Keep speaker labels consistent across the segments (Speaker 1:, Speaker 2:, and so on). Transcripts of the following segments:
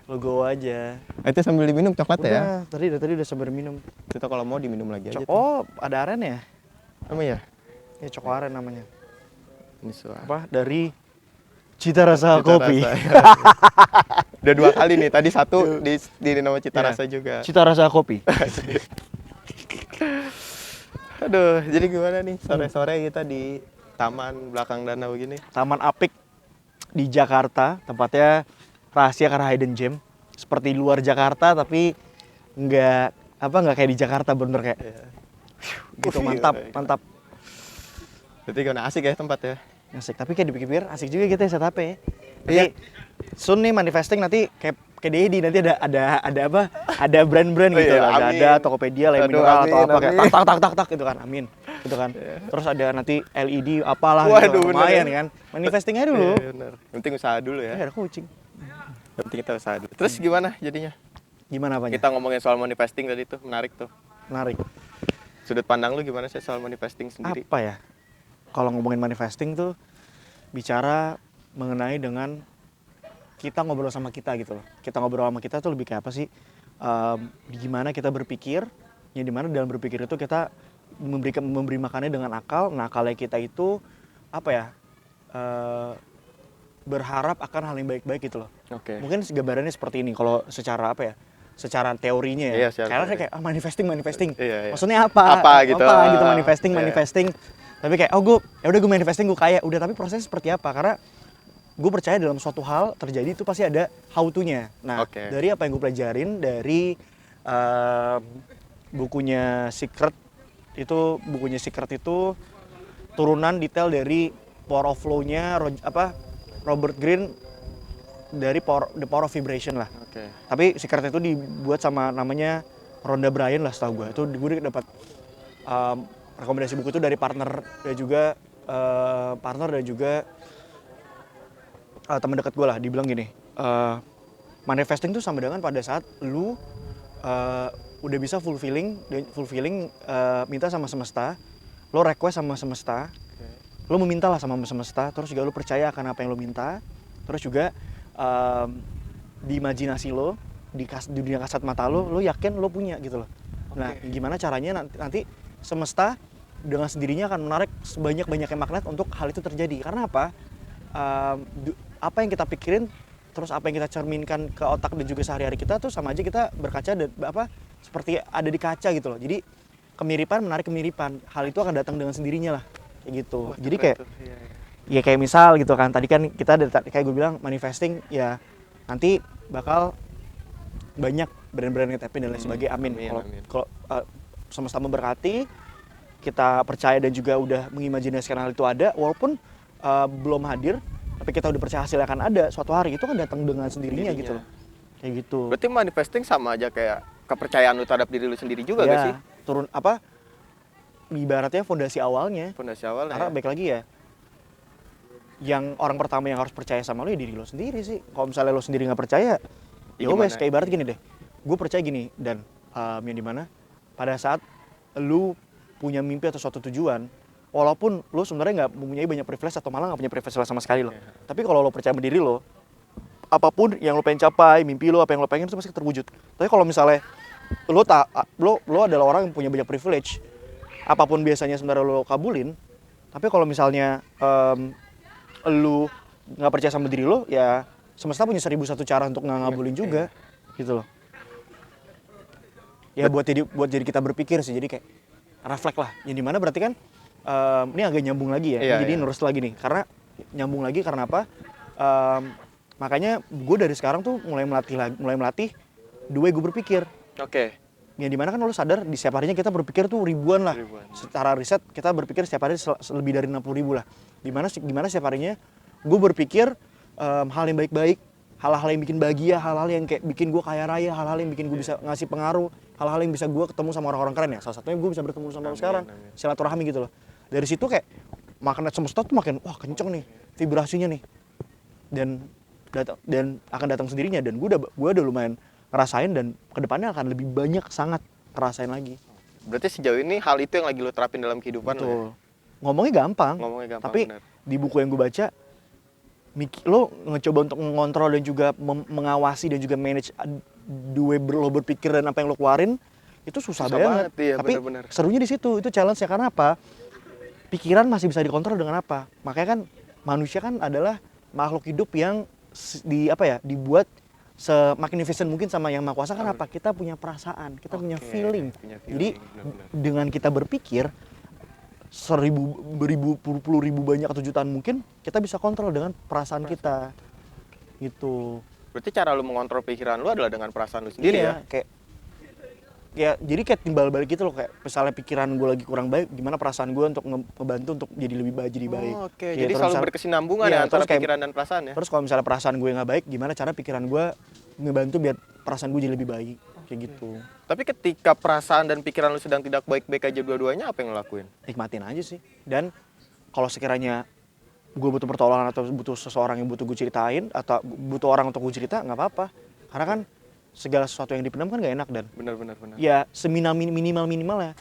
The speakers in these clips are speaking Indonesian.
Speaker 1: Logo aja.
Speaker 2: Itu sambil diminum coklat ya?
Speaker 1: Tadi udah sambil minum.
Speaker 2: Kita kalau mau diminum lagi aja.
Speaker 1: Oh, ada aren ya?
Speaker 2: Apa ya?
Speaker 1: Ya Coko Aren namanya.
Speaker 2: Ini suara.
Speaker 1: Apa? Dari Cita Rasa Kopi.
Speaker 2: Udah 2 kali nih. Tadi satu di nama Cita Rasa juga.
Speaker 1: Cita Rasa Kopi.
Speaker 2: Aduh, jadi gimana nih sore-sore kita di taman belakang danau gini?
Speaker 1: Taman Apik di Jakarta, tempatnya rahasia karena hidden gem. Seperti di luar Jakarta tapi nggak kayak di Jakarta, bener kayak gitu. Mantap.
Speaker 2: Berarti gimana, asik ya tempat ya?
Speaker 1: Asik, tapi kayak dipikir-pikir asik juga gitu ya setupnya ya. Nanti soon nih manifesting nanti kayak Dedi nanti ada apa? Ada brand-brand gitu
Speaker 2: iya,
Speaker 1: kan. Ada Tokopedia, Lem
Speaker 2: Aduh,
Speaker 1: Mineral atau
Speaker 2: amin,
Speaker 1: apa kayak
Speaker 2: amin.
Speaker 1: tak gitu kan. Amin. Gitu kan. Terus ada nanti LED apalah
Speaker 2: Waduh,
Speaker 1: gitu.
Speaker 2: bener
Speaker 1: Lumayan
Speaker 2: ya.
Speaker 1: kan. Manifestingnya dulu.
Speaker 2: Iya, bener. Yang penting usaha dulu ya.
Speaker 1: Ada kucing.
Speaker 2: Yang penting kita usaha dulu. Terus gimana jadinya?
Speaker 1: Gimana apanya?
Speaker 2: Kita ngomongin soal manifesting tadi tuh, menarik tuh.
Speaker 1: Menarik.
Speaker 2: Sudut pandang lu gimana sih soal manifesting sendiri?
Speaker 1: Apa ya? Kalau ngomongin manifesting tuh bicara mengenai dengan kita ngobrol sama kita gitu loh. Kita ngobrol sama kita tuh lebih kayak apa sih? Gimana kita berpikir, ya dimana dalam berpikir itu kita memberi makannya dengan akal. Nah, akalnya kita itu apa ya? Berharap akan hal yang baik-baik gitu loh.
Speaker 2: Oke.
Speaker 1: Mungkin gambarannya seperti ini kalau secara apa ya? Secara teorinya ya.
Speaker 2: Iya, secara
Speaker 1: Karena
Speaker 2: teori.
Speaker 1: kayak manifesting.
Speaker 2: Iya.
Speaker 1: Maksudnya apa?
Speaker 2: Apa gitu.
Speaker 1: Manifesting. Tapi kayak gue manifesting gue kaya. Udah, tapi prosesnya seperti apa? Karena gue percaya dalam suatu hal terjadi itu pasti ada how to-nya. Nah, dari apa yang gue pelajarin dari bukunya Secret itu turunan detail dari Power of Flow-nya Robert Greene dari The Power of Vibration lah.
Speaker 2: Oke.
Speaker 1: Tapi Secret itu dibuat sama namanya Rhonda Byrne lah setahu gue. Itu gue dapat rekomendasi buku itu dari partner dan juga teman dekat gue lah. Dibilang gini, manifesting tuh sama dengan pada saat lu udah bisa fulfilling minta sama semesta, lo request sama semesta, lo meminta lah sama semesta, terus juga lo percaya akan apa yang lo minta, terus juga di imajinasi lo, di dunia kasat mata lo yakin lo punya gitu loh. Nah, gimana caranya nanti semesta dengan sendirinya akan menarik sebanyak-banyaknya magnet untuk hal itu terjadi. Karena apa? Apa yang kita pikirin, terus apa yang kita cerminkan ke otak dan juga sehari-hari kita tuh sama aja kita berkaca dan seperti ada di kaca gitu loh. Jadi kemiripan menarik kemiripan. Hal itu akan datang dengan sendirinya lah. Kayak gitu. Jadi kayak ya kayak misal gitu kan. Tadi kan kita kayak gue bilang manifesting ya nanti bakal banyak brand-brand ngetepin dan lain sebagainya. Amin. Kalau semesta memberkati, kita percaya dan juga udah mengimajinasikan hal itu ada, walaupun belum hadir, tapi kita udah percaya hasilnya akan ada suatu hari, itu kan datang dengan sendirinya gitu loh. Kayak gitu.
Speaker 2: Berarti manifesting sama aja kayak kepercayaan lu terhadap diri lu sendiri juga gak sih?
Speaker 1: Turun ibaratnya fondasi awalnya. Karena baik lagi ya, yang orang pertama yang harus percaya sama lu ya diri lo sendiri sih. Kalau misalnya lo sendiri nggak percaya, ya wes kayak ibarat gini deh. Gue percaya gini, dan yang dimana pada saat lu punya mimpi atau suatu tujuan, walaupun lo sebenarnya nggak mempunyai banyak privilege atau malah nggak punya privilege sama sekali lo, tapi kalau lo percaya sama diri lo, apapun yang lo pengen capai, mimpi lo, apa yang lo pengen itu pasti terwujud. Tapi kalau misalnya lo adalah orang yang punya banyak privilege, apapun biasanya sebenarnya lo kabulin, tapi kalau misalnya lo nggak percaya sama diri lo, ya semesta punya 1001 cara untuk nggak ngabulin juga, gitu loh. Ya buat jadi kita berpikir sih, jadi kayak refleks lah. Yang dimana berarti kan ini agak nyambung lagi ya, jadi nurus lagi nih. Karena nyambung lagi karena apa? Makanya gue dari sekarang tuh mulai melatih the way gue berpikir. Yang dimana kan lo sadar di setiap harinya kita berpikir tuh ribuan lah. Secara riset kita berpikir setiap hari lebih dari 60.000 lah. Dimana setiap harinya gue berpikir hal yang baik-baik, hal-hal yang bikin bahagia, hal-hal yang kayak bikin gue kaya raya, hal-hal yang bikin gue bisa ngasih pengaruh, hal-hal yang bisa gue ketemu sama orang-orang keren ya. Salah satunya gue bisa bertemu sama lo sekarang, silaturahmi gitu loh. Dari situ kayak magnet semesta tuh makin wah kenceng nih vibrasinya nih, dan akan datang sendirinya. Dan gue udah lumayan ngerasain, dan kedepannya akan lebih banyak sangat ngerasain lagi.
Speaker 2: Berarti sejauh ini hal itu yang lagi lo terapin dalam kehidupan lo ya?
Speaker 1: Ngomongnya gampang, tapi bener. Di buku yang gue baca lo ngecoba untuk mengontrol dan juga mengawasi dan juga manage the way lo berpikir dan apa yang lo keluarin itu susah banget.
Speaker 2: iya,
Speaker 1: Tapi
Speaker 2: bener-bener.
Speaker 1: serunya di situ, itu challenge-nya. Karena apa? Pikiran masih bisa dikontrol dengan apa? Makanya kan manusia kan adalah makhluk hidup yang dibuat semakin efisien mungkin sama yang maha kuasa. Kan apa? Kita punya perasaan, kita punya feeling. Jadi
Speaker 2: bener-bener.
Speaker 1: dengan kita berpikir 1.000, beribu, puluh ribu banyak atau jutaan mungkin, kita bisa kontrol dengan perasaan kita gitu.
Speaker 2: Berarti cara lu mengontrol pikiran lu adalah dengan perasaan lu sendiri ya?
Speaker 1: Jadi kayak timbal balik gitu loh, kayak misalnya pikiran gue lagi kurang baik, gimana perasaan gue untuk ngebantu untuk jadi lebih baik,
Speaker 2: Oke,
Speaker 1: Ya,
Speaker 2: jadi
Speaker 1: terus
Speaker 2: selalu
Speaker 1: misalnya-
Speaker 2: berkesinambungan
Speaker 1: Iya,
Speaker 2: ya antara
Speaker 1: terus kayak-
Speaker 2: pikiran dan perasaan ya?
Speaker 1: Terus kalau misalnya perasaan gue nggak baik, gimana cara pikiran gue ngebantu biar perasaan gue jadi lebih baik, kayak gitu.
Speaker 2: Tapi ketika perasaan dan pikiran lu sedang tidak baik-baik aja dua-duanya, apa yang lu lakuin?
Speaker 1: Nikmatin aja sih. Dan kalau sekiranya gue butuh pertolongan atau butuh seseorang yang butuh gue ceritain atau butuh orang untuk gue cerita, nggak apa-apa. Karena kan segala sesuatu yang dipendam kan gak enak. Dan
Speaker 2: Benar.
Speaker 1: ya minimal ya,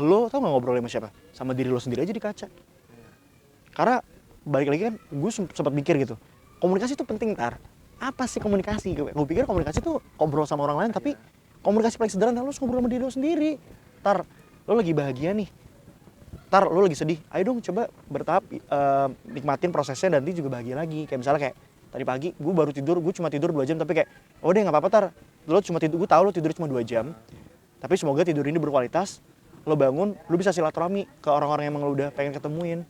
Speaker 1: lo tau gak ngobrol sama siapa? Sama diri lo sendiri aja di kaca. Karena balik lagi kan, gue sempat mikir gitu, komunikasi itu penting. Apa sih komunikasi? Gue pikir komunikasi itu ngobrol sama orang lain, tapi komunikasi paling sederhana lo ngobrol sama diri lo sendiri. Lo lagi bahagia nih, lo lagi sedih, ayo dong coba bertahap nikmatin prosesnya, dan nanti juga bahagia lagi. Kayak misalnya kayak tadi pagi gue baru tidur, gue cuma tidur 2 jam, tapi kayak oh deh nggak apa-apa, lo cuma tidur, gue tahu lo tidur cuma 2 jam, tapi semoga tidur ini berkualitas. Lo bangun, lo bisa silaturahmi ke orang-orang yang emang lo udah pengen ketemuin.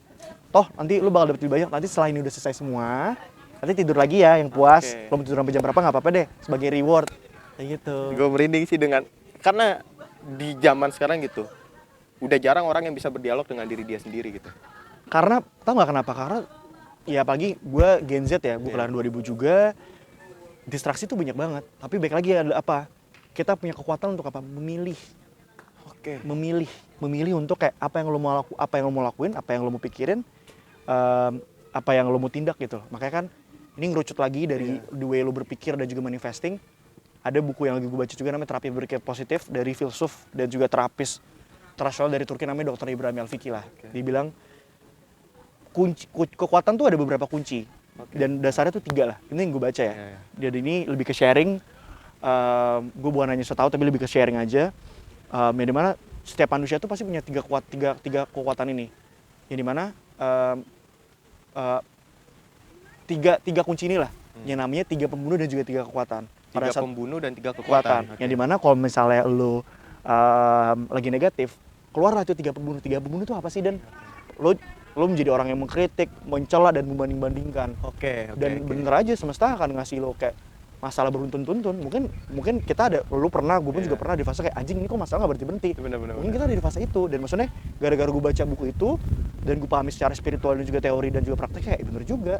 Speaker 1: Toh nanti lo bakal dapet lebih banyak. Nanti setelah ini udah selesai semua, nanti tidur lagi ya yang puas.
Speaker 2: Oke.
Speaker 1: Lo mau tidur sampai jam berapa nggak apa-apa deh, sebagai reward kayak gitu.
Speaker 2: Gue merinding sih karena di zaman sekarang gitu, udah jarang orang yang bisa berdialog dengan diri dia sendiri gitu.
Speaker 1: Karena tau nggak kenapa? Karena ya apalagi gue Gen Z ya, gue kelahiran 2000 juga, distraksi tuh banyak banget. Tapi baik lagi ada apa? Kita punya kekuatan untuk apa? Memilih untuk kayak apa yang lo mau lakuin, apa yang lo mau pikirin, apa yang lo mau tindak gitu. Makanya kan ini ngerucut lagi dari the way lo berpikir dan juga manifesting. Ada buku yang lagi gue baca juga namanya Terapi Berpikir Positif dari filsuf dan juga terapis tradisional dari Turki namanya Dr. Ibrahim Elfiki lah. Dia bilang kekuatan tuh ada beberapa kunci. Dan dasarnya tuh 3 lah. Ini yang gue baca ya. Jadi ini lebih ke sharing. Gue bukan hanya tahu tapi lebih ke sharing aja. Yang dimana setiap manusia tuh pasti punya tiga kekuatan ini. Yang dimana tiga kunci inilah. Yang namanya 3 pembunuh dan juga 3 kekuatan.
Speaker 2: 3 pembunuh dan 3 kekuatan.
Speaker 1: Yang dimana kalau misalnya lo lagi negatif, keluarlah itu 3 pembunuh. 3 pembunuh itu apa sih? Dan lo menjadi orang yang mengkritik, mencela dan membanding-bandingkan. Dan bener aja semesta akan ngasih lo kayak masalah beruntun-tuntun. Mungkin kita ada, lo pernah, gue pun juga pernah di fase kayak anjing ini kok masalah nggak berhenti-berhenti. Mungkin kita ada di fase itu. Dan maksudnya gara-gara gue baca buku itu dan gue pahami secara spiritual dan juga teori dan juga praktek, kayak bener juga.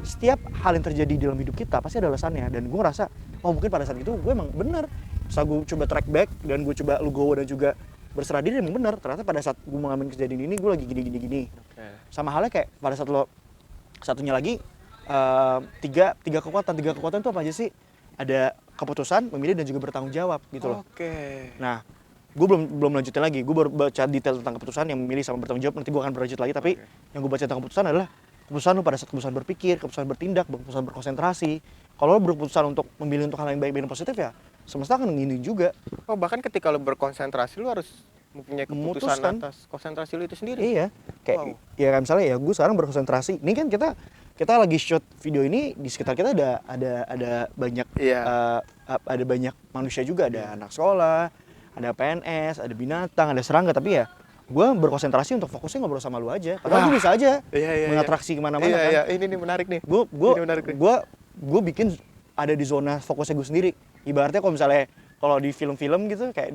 Speaker 1: Setiap hal yang terjadi dalam hidup kita pasti ada alasannya. Dan gue ngerasa, oh mungkin pada saat itu gue emang bener. Setelah gue coba track back dan gue coba legowo dan juga berserah diri, emang bener. Ternyata pada saat gue mengalami kejadian ini, gue lagi gini. Sama halnya kayak pada saat lo satunya lagi, tiga kekuatan itu apa aja sih? Ada keputusan, memilih dan juga bertanggung jawab gitu loh. Nah, gue belum lanjutin lagi. Gue baru baca detail tentang keputusan, yang memilih sama bertanggung jawab. Nanti gue akan berlanjut lagi. Tapi yang gue baca tentang keputusan adalah keputusan lo pada saat keputusan berpikir, keputusan bertindak, keputusan berkonsentrasi. Kalau lo berkeputusan untuk memilih untuk hal yang baik dan positif, ya semesta akan ngini juga.
Speaker 2: Oh, bahkan ketika lo berkonsentrasi lo harus mempunyai keputusan
Speaker 1: Memutuskan.
Speaker 2: atas konsentrasi lo itu sendiri.
Speaker 1: Iya, kayak ya misalnya ya gue sekarang berkonsentrasi. Ini kan kita lagi shoot video ini, di sekitar kita ada banyak ada banyak manusia juga, ada anak sekolah, ada PNS, ada binatang, ada serangga. Tapi ya gue berkonsentrasi untuk fokusnya ngobrol sama lu aja. Padahal gue bisa aja mengatraksi kemana-mana kan.
Speaker 2: Iya, ini menarik nih.
Speaker 1: Gue bikin ada di zona fokusnya gue sendiri. Ibaratnya kalau di film-film gitu, kayak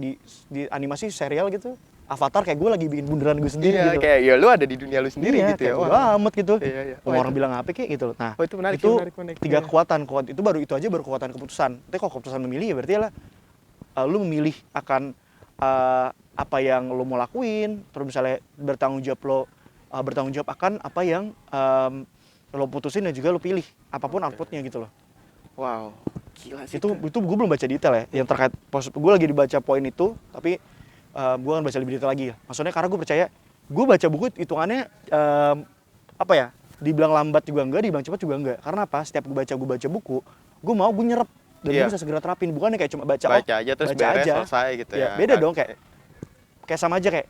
Speaker 1: di animasi serial gitu, Avatar, kayak gue lagi bikin bundaran gue sendiri gitu.
Speaker 2: Kayak ya lu ada di dunia lu sendiri gitu ya.
Speaker 1: Wah, amat gitu.
Speaker 2: Orang
Speaker 1: bilang apa kayak gitu. Nah,
Speaker 2: itu menarik,
Speaker 1: itu
Speaker 2: menarik.
Speaker 1: 3 kekuatan itu aja baru kekuatan keputusan. Tapi kalau keputusan memilih ya berarti lah lu memilih akan apa yang lo mau lakuin, terus misalnya bertanggung jawab akan apa yang lo putusin dan juga lo pilih apapun outputnya gitu loh.
Speaker 2: Wow, gila sih.
Speaker 1: Itu gue belum baca detail ya, yang terkait gue lagi dibaca poin itu, tapi gue akan baca lebih detail lagi ya. Maksudnya karena gue percaya, gue baca buku hitungannya dibilang lambat juga enggak, dibilang cepat juga enggak. Karena apa? Setiap gue baca buku, gue nyerap dan gue
Speaker 2: Iya.
Speaker 1: bisa segera terapin. Bukannya kayak cuma baca
Speaker 2: Aja terus
Speaker 1: baca
Speaker 2: beres
Speaker 1: aja.
Speaker 2: selesai gitu
Speaker 1: Ya,
Speaker 2: ya.
Speaker 1: beda dong, kayak sama aja kayak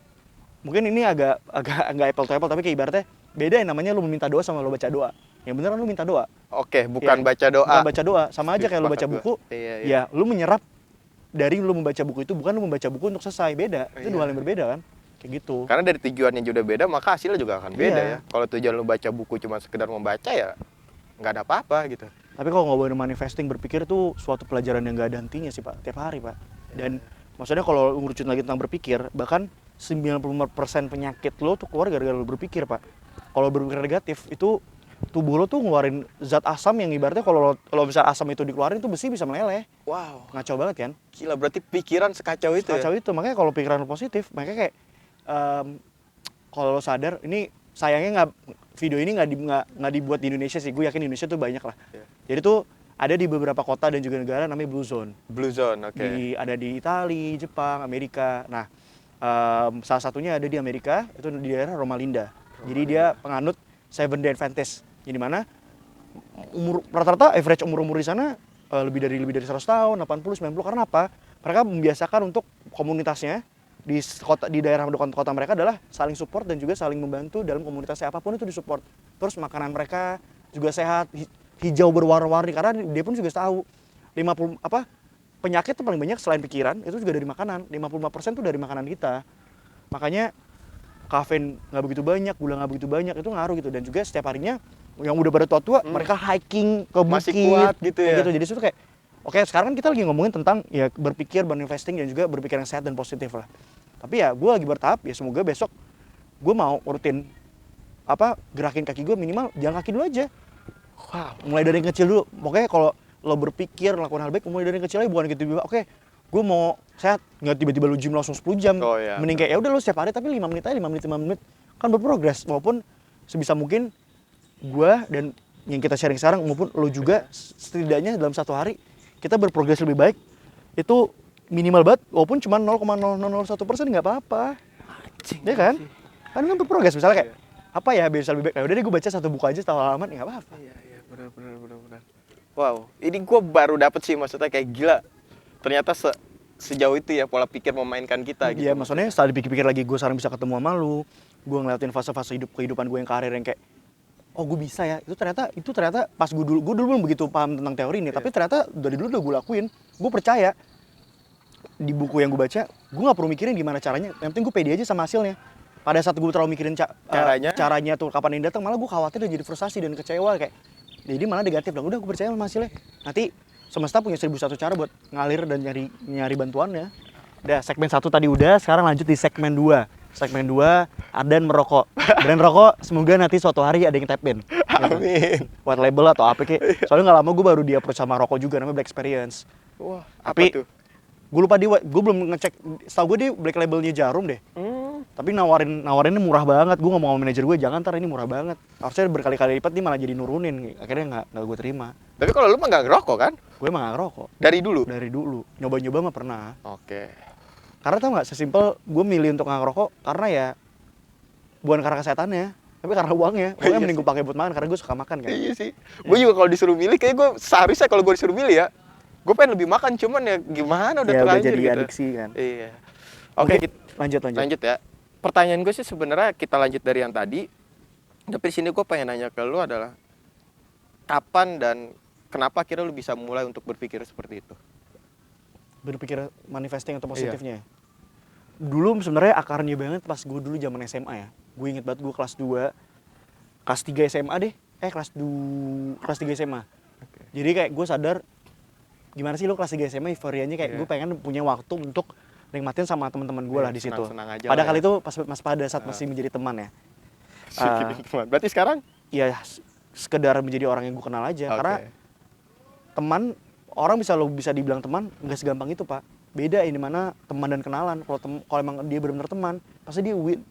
Speaker 1: mungkin ini agak enggak apple to apple, tapi kayak ibaratnya beda yang namanya lu meminta doa sama lu baca doa. Yang beneran lu minta doa.
Speaker 2: Oke, bukan
Speaker 1: Ya,
Speaker 2: baca doa.
Speaker 1: Bukan baca doa, sama aja kayak lu baca
Speaker 2: Sepakat
Speaker 1: buku.
Speaker 2: gua. Iya, iya.
Speaker 1: Ya, lu menyerap dari lu membaca buku itu, bukan lu membaca buku untuk selesai. Beda. Itu
Speaker 2: Iya.
Speaker 1: dua hal yang berbeda kan. Kayak gitu.
Speaker 2: Karena dari tujuannya juga beda, maka hasilnya juga akan beda
Speaker 1: Iya.
Speaker 2: ya. Kalau tujuan lu baca buku cuma sekedar membaca ya nggak ada apa-apa gitu.
Speaker 1: Tapi kalau ngomongin manifesting, berpikir tuh suatu pelajaran yang gak ada hentinya sih Pak, tiap hari Pak. Dan maksudnya kalau ngurutin lagi tentang berpikir, bahkan 95% penyakit lo tuh keluar gara-gara lo berpikir Pak. Kalau berpikir negatif, itu tubuh lo tuh ngeluarin zat asam yang ibaratnya kalau misalnya asam itu dikeluarin tuh besi bisa meleleh.
Speaker 2: Wow,
Speaker 1: Ngacau banget kan?
Speaker 2: gila berarti pikiran sekacau itu
Speaker 1: Kacau
Speaker 2: ya.
Speaker 1: itu, makanya kalau pikiran lo positif, makanya kayak kalau lo sadar, ini sayangnya video ini nggak dibuat di Indonesia sih. Gue yakin di Indonesia tuh banyak lah.
Speaker 2: Iya.
Speaker 1: Jadi tuh ada di beberapa kota dan juga negara namanya Blue Zone.
Speaker 2: Blue Zone, oke.
Speaker 1: Ada di Italia, Jepang, Amerika. Nah, salah satunya ada di Amerika, itu di daerah Roma Linda. Jadi dia penganut Seven Day Adventist. Jadi mana rata-rata average umur di sana lebih dari 100 tahun, 80, 90. Karena apa? Mereka membiasakan untuk komunitasnya di daerah dekat kota mereka adalah saling support dan juga saling membantu dalam komunitasnya, apapun itu disupport. Terus makanan mereka juga sehat, hijau berwarna-warni, karena dia pun juga tahu 50 penyakit itu paling banyak selain pikiran itu juga dari makanan. 55% itu dari makanan kita. Makanya kafein nggak begitu banyak, gula nggak begitu banyak, itu ngaruh gitu. Dan juga setiap harinya yang udah pada tua-tua mereka hiking ke bukit
Speaker 2: Masih kuat gitu
Speaker 1: kayak
Speaker 2: ya.
Speaker 1: gitu. Jadi itu kayak oke, sekarang kita lagi ngomongin tentang ya berpikir, manifesting, dan juga berpikir yang sehat dan positif lah. Tapi ya gue lagi bertahap, ya semoga besok gue mau rutin gerakin kaki gue minimal jalan kaki dulu aja.
Speaker 2: Wow.
Speaker 1: Mulai dari yang kecil dulu. Pokoknya kalau lo berpikir lakukan hal baik, mulai dari yang kecil aja, bukan gitu tiba-tiba oke, gue mau sehat, nggak tiba-tiba lu gym langsung 10 jam.
Speaker 2: Oh, iya,
Speaker 1: Mending kayak ya udah lu setiap hari tapi 5 menit aja, 5 menit kan berprogres. Walaupun sebisa mungkin gue dan yang kita sharing sekarang maupun lo juga setidaknya dalam satu hari kita berprogres lebih baik. Itu minimal banget, walaupun cuma 0,0001% nggak apa-apa. Ya kan? Kan berprogres, misalnya kayak apa ya bisa lebih baik. Ya udah deh gue baca satu buku aja setahun halaman, nggak apa-apa.
Speaker 2: Iya, benar. Wow, ini gue baru dapet sih, maksudnya kayak gila. Ternyata sejauh itu ya pola pikir memainkan kita gitu.
Speaker 1: Iya, maksudnya setelah dipikir-pikir lagi, gue sekarang bisa ketemu sama lu, gue ngeliatin fase-fase kehidupan gue yang karir yang kayak oh gue bisa ya, itu ternyata pas gue dulu belum begitu paham tentang teori ini, tapi ternyata dari dulu udah gue lakuin. Gue percaya di buku yang gue baca, gue nggak perlu mikirin gimana caranya, yang penting gue pede aja sama hasilnya. Pada saat gue terlalu mikirin caranya tuh kapan ini datang, malah gue khawatir dan jadi frustasi dan kecewa kayak jadi malah negatif dong. Udah gue percaya sama hasilnya, nanti semesta punya 1001 cara buat ngalir dan nyari bantuannya. Udah, segmen 1 tadi udah, sekarang lanjut di segmen 2. Segmen 2, Ardan merokok. Brand rokok, semoga nanti suatu hari ada yang tap in.
Speaker 2: Amin.
Speaker 1: White label atau apa kayak. Soalnya nggak lama gue baru di-approach sama rokok juga, namanya Black Experience.
Speaker 2: Wah,
Speaker 1: Tapi
Speaker 2: apa tuh?
Speaker 1: gue lupa gue belum ngecek, setahu gue dia Black labelnya Jarum deh. Tapi nawarinnya murah banget. Gue ngomong sama manajer gue, jangan ntar ini murah banget. Harusnya berkali-kali lipat, dia malah jadi nurunin. Akhirnya nggak gue terima.
Speaker 2: Tapi kalau lu mah nggak ngerokok kan?
Speaker 1: Gue emang nggak ngerokok.
Speaker 2: Dari dulu?
Speaker 1: Dari dulu. Nyoba-nyoba mah pernah.
Speaker 2: Oke.
Speaker 1: Karena tau nggak, sesimpel gue milih untuk nggak ngerokok karena ya bukan karena kesehatannya, tapi karena uangnya. Uangnya mending gue pakai buat makan, karena gue suka makan kan.
Speaker 2: Iya sih. Gue juga kalau disuruh milih, kayak gue seharusnya kalau gue disuruh milih ya, gue pengen lebih makan, cuman ya gimana udah
Speaker 1: Ya udah
Speaker 2: terlanjur
Speaker 1: jadi
Speaker 2: gitu.
Speaker 1: adiksi kan.
Speaker 2: Iya.
Speaker 1: Oke,
Speaker 2: Oke,
Speaker 1: lanjut.
Speaker 2: ya. Pertanyaan gue sih sebenarnya kita lanjut dari yang tadi. Tapi di sini gue pengen nanya ke lu adalah kapan dan kenapa akhirnya lu bisa mulai untuk berpikir seperti itu?
Speaker 1: Berpikir manifesting atau positifnya. Dulu sebenarnya akarnya banget pas gue dulu zaman SMA ya. Gue inget banget gue kelas 2, kelas 3 SMA deh. Kelas 3 SMA.
Speaker 2: Oke.
Speaker 1: Jadi kayak gue sadar gimana sih lo kelas 3 SMA euforianya kayak gue pengen punya waktu untuk nikmatin sama teman-teman gue lah di situ.
Speaker 2: Senang-senang aja
Speaker 1: Pada
Speaker 2: lah
Speaker 1: kali
Speaker 2: ya.
Speaker 1: itu pada saat masih menjadi teman ya.
Speaker 2: Berarti sekarang?
Speaker 1: Ya sekedar menjadi orang yang gue kenal aja. Karena teman, orang bisa dibilang teman nggak segampang itu Pak. Beda ini mana teman dan kenalan. Kalau emang dia benar-benar teman, pasti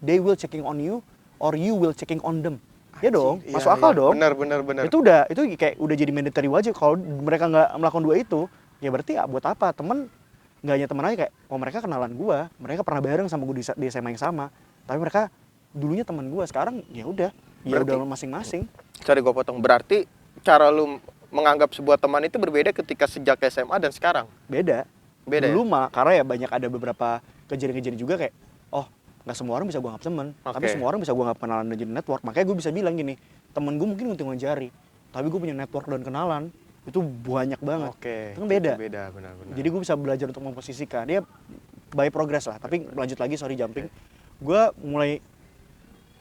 Speaker 1: they will checking on you or you will checking on them. Ya dong, masuk akal dong.
Speaker 2: Benar.
Speaker 1: Itu kayak udah jadi mandatory wajib. Kalau mereka nggak melakukan dua itu, ya berarti ya buat apa? Teman nggak hanya teman aja, kayak oh mereka kenalan gue, mereka pernah bareng sama gue di SMA yang sama, tapi mereka dulunya teman gue, sekarang ya udah Ya
Speaker 2: Berarti-
Speaker 1: udah masing-masing.
Speaker 2: Sorry gue potong. Berarti cara lu menganggap sebuah teman itu berbeda ketika sejak SMA dan sekarang.
Speaker 1: Beda.
Speaker 2: Beda
Speaker 1: Dulu
Speaker 2: ya?
Speaker 1: mah karena ya banyak ada beberapa kejadian-kejadian juga kayak, oh nggak semua orang bisa gue anggap temen, tapi
Speaker 2: Oke.
Speaker 1: semua orang bisa gue anggap kenalan dan jadi network. Makanya gue bisa bilang gini, temen gue mungkin untungan jari, tapi gue punya network dan kenalan itu banyak banget.
Speaker 2: Oke.
Speaker 1: Itu kan beda.
Speaker 2: Itu beda benar-benar.
Speaker 1: Jadi gue bisa belajar untuk memposisikan dia by progress lah. Tapi lanjut lagi, sorry jumping. Gue mulai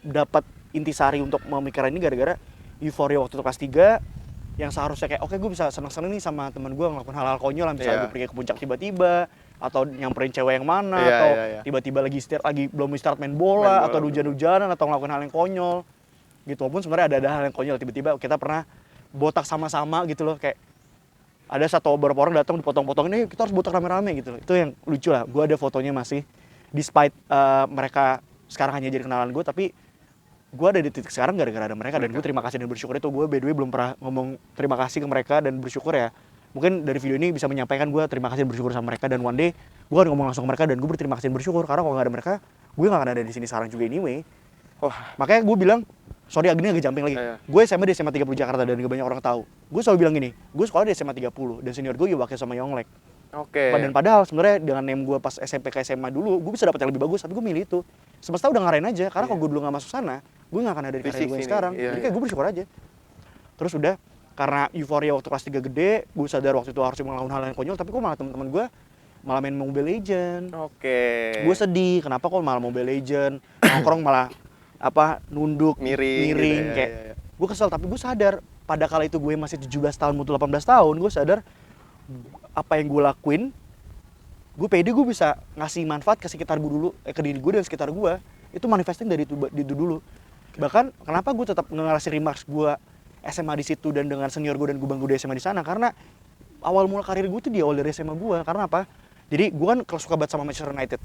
Speaker 1: dapat intisari untuk memikirkan ini gara-gara euforia waktu itu kelas 3 yang seharusnya kayak oke gue bisa seneng-seneng nih sama teman gue ngelakuin hal-hal konyol lah, misalnya
Speaker 2: Iya.
Speaker 1: gue pergi ke puncak tiba-tiba atau nyamperin cewek yang mana
Speaker 2: Iya,
Speaker 1: atau
Speaker 2: iya, iya.
Speaker 1: tiba-tiba lagi belum start main
Speaker 2: Main
Speaker 1: bola
Speaker 2: bola,
Speaker 1: atau hujan-hujanan atau ngelakuin hal yang konyol gitu. Walaupun sebenarnya ada hal yang konyol, tiba-tiba kita pernah botak sama-sama gitu loh, kayak ada beberapa orang datang dipotong-potongin, kita harus botak rame-rame gitu loh. Itu yang lucu lah. Gue ada fotonya masih, despite mereka sekarang hanya jadi kenalan gue, tapi gue ada di titik sekarang gara-gara ada mereka dan gue terima kasih dan bersyukur itu. Gue by the way belum pernah ngomong terima kasih ke mereka dan bersyukur ya. Mungkin dari video ini bisa menyampaikan gue terima kasih dan bersyukur sama mereka, dan one day gue akan ngomong langsung ke mereka dan gue berterima kasih dan bersyukur karena kalau nggak ada mereka gue nggak akan ada di sini sekarang juga anyway.
Speaker 2: Wah,
Speaker 1: Makanya gue bilang, sorry agak jumping lagi.
Speaker 2: Iya.
Speaker 1: Gue SMA di SMA 30 Jakarta dan gak banyak orang tahu. Gue selalu bilang gini, gue sekolah di SMA 30 dan senior gue Wakil sama Yonglek.
Speaker 2: oke.
Speaker 1: Dan padahal sebenarnya dengan name gue pas SMP ke SMA dulu, gue bisa dapat yang lebih bagus, tapi gue milih itu. Semesta udah ngarahin aja, karena kalau gue dulu gak masuk sana, gue gak akan ada di
Speaker 2: Di
Speaker 1: karir gue
Speaker 2: sini,
Speaker 1: sekarang.
Speaker 2: iya,
Speaker 1: Jadi kayak gue bersyukur aja. Terus udah, karena euforia waktu kelas 3 gede, gue sadar waktu itu harus melakukan hal yang konyol, tapi kok malah teman-teman gue malah main Mobile Legend.
Speaker 2: Oke.
Speaker 1: Gue sedih, kenapa kok malah Mobile Legend, nongkrong malah nunduk,
Speaker 2: Miring gitu ya,
Speaker 1: kayak
Speaker 2: iya, iya.
Speaker 1: gue kesel. Tapi gue sadar pada kala itu gue masih 17 tahun mutu 18 tahun, gue sadar apa yang gue lakuin, gue pede gue bisa ngasih manfaat ke sekitar gue dulu, ke diri gue dan sekitar gue. Itu manifesting dari itu dulu. Bahkan kenapa gue tetap ngasih remarks gue SMA di situ dan dengan senior gue dan gue bangku di SMA di sana, karena awal mula karir gue tuh di awal dari SMA gue. Karena apa? Jadi gue kan suka banget sama Manchester United.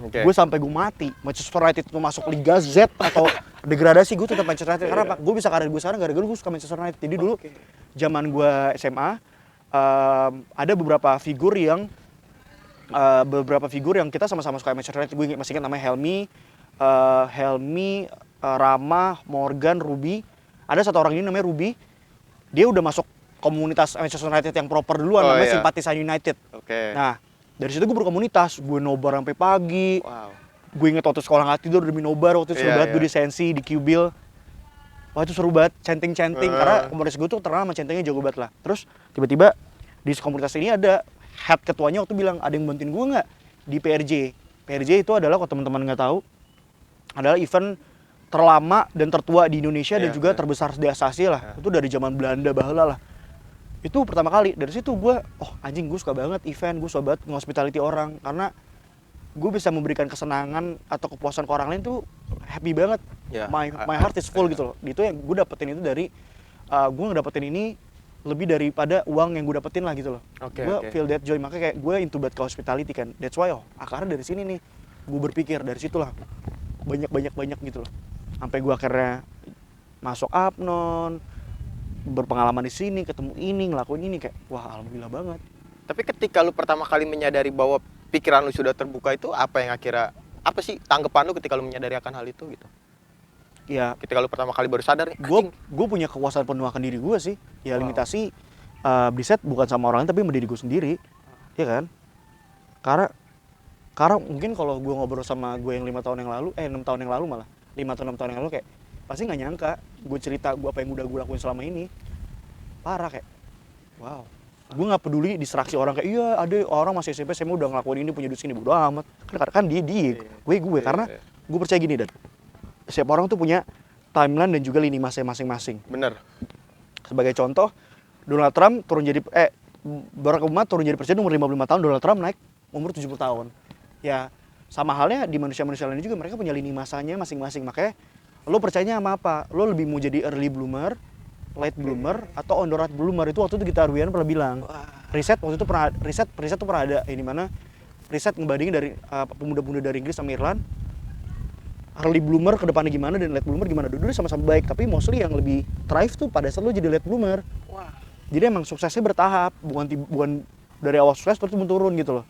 Speaker 2: Oke.
Speaker 1: Gue sampai gue mati Manchester United itu masuk Liga Z atau degradasi, gue tetap Manchester United. Karena apa? Gue bisa karir gue sekarang gara-gara gue suka Manchester United. Jadi dulu zaman gue SMA ada beberapa figur yang kita sama-sama suka Manchester United. Gue masih ingat namanya Helmi, Rama, Morgan, Ruby. Ada satu orang ini namanya Ruby. Dia udah masuk komunitas Manchester United yang proper duluan,
Speaker 2: Oh,
Speaker 1: namanya
Speaker 2: iya.
Speaker 1: Simpatisan United.
Speaker 2: Oke.
Speaker 1: Nah, dari situ gue berkomunitas, gue nobar sampai pagi.
Speaker 2: Wow.
Speaker 1: Gue inget waktu sekolah nggak tidur demi nobar, waktu itu seru
Speaker 2: Iya,
Speaker 1: banget
Speaker 2: iya.
Speaker 1: gue di Sensi, di Q-Bill. Wah itu seru banget, chanting. Karena komunitas gue tuh terkenal sama chantingnya jago banget lah. Terus tiba-tiba di komunitas ini ada head ketuanya waktu bilang, ada yang bantuin gue nggak di PRJ. PRJ itu adalah, kalau teman-teman nggak tahu, adalah event terlama dan tertua di Indonesia dan
Speaker 2: Iya,
Speaker 1: juga
Speaker 2: iya.
Speaker 1: terbesar di Asia lah. Itu dari zaman Belanda baheula lah. Itu pertama kali. Dari situ gue, anjing gue suka banget event, gue suka banget nge-hospitality orang, karena gue bisa memberikan kesenangan atau kepuasan ke orang lain tuh happy banget.
Speaker 2: Ya,
Speaker 1: My heart is full gitu loh. Itu yang gue dapetin itu dari gue ngedapetin ini lebih daripada uang yang gue dapetin lah gitu loh.
Speaker 2: Oke,
Speaker 1: Gue
Speaker 2: oke.
Speaker 1: feel that joy, makanya kayak gue into banget ke hospitality kan. That's why akarnya dari sini nih. Gue berpikir dari situlah banyak gitu loh. Sampai gue akhirnya masuk Apnon, berpengalaman di sini, ketemu ini, ngelakuin ini, kayak wah alhamdulillah banget.
Speaker 2: Tapi ketika lu pertama kali menyadari bahwa pikiran lu sudah terbuka itu, apa yang akhirnya, apa sih tanggapan lu ketika lu menyadari akan hal itu gitu?
Speaker 1: Ya
Speaker 2: Ketika lu pertama kali baru sadar nih,
Speaker 1: gue punya kekuasaan penuh akan diri gue sih. Ya limitasi Biset bukan sama orang lain tapi sama diri gue sendiri, ya kan? Karena mungkin kalau gue ngobrol sama gue yang 6 tahun yang lalu malah 5 atau 6 tahun yang lalu, kayak pasti nggak nyangka gue cerita gue apa yang udah gue lakuin selama ini. Parah, kayak wow. Gue nggak peduli distraksi orang, kayak iya ada orang masih SMP saya udah ngelakuin ini, punya duit segini, bodo amat. Kan dia gue karena gue percaya gini, dan setiap orang tuh punya timeline dan juga lini masa masing-masing.
Speaker 2: bener.
Speaker 1: Sebagai contoh, Donald Trump Barack Obama turun jadi presiden umur 55 tahun, Donald Trump naik umur 70 tahun. Ya, sama halnya di manusia-manusia lain juga, mereka punya lini masanya masing-masing. Makanya, lo percayanya sama apa? Lo lebih mau jadi early bloomer, late bloomer, atau on the right bloomer? Itu waktu itu Gita Arwian pernah bilang. Riset waktu itu riset tuh pernah ada ini mana? Riset ngebandingin dari pemuda-pemuda dari Inggris sama Irland. Early bloomer ke depannya gimana dan late bloomer gimana. Dulu sama-sama baik, tapi mostly yang lebih thrive tuh pada saat lo jadi late bloomer.
Speaker 2: Wah.
Speaker 1: Jadi emang suksesnya bertahap, bukan dari awal sukses terus turun gitu loh.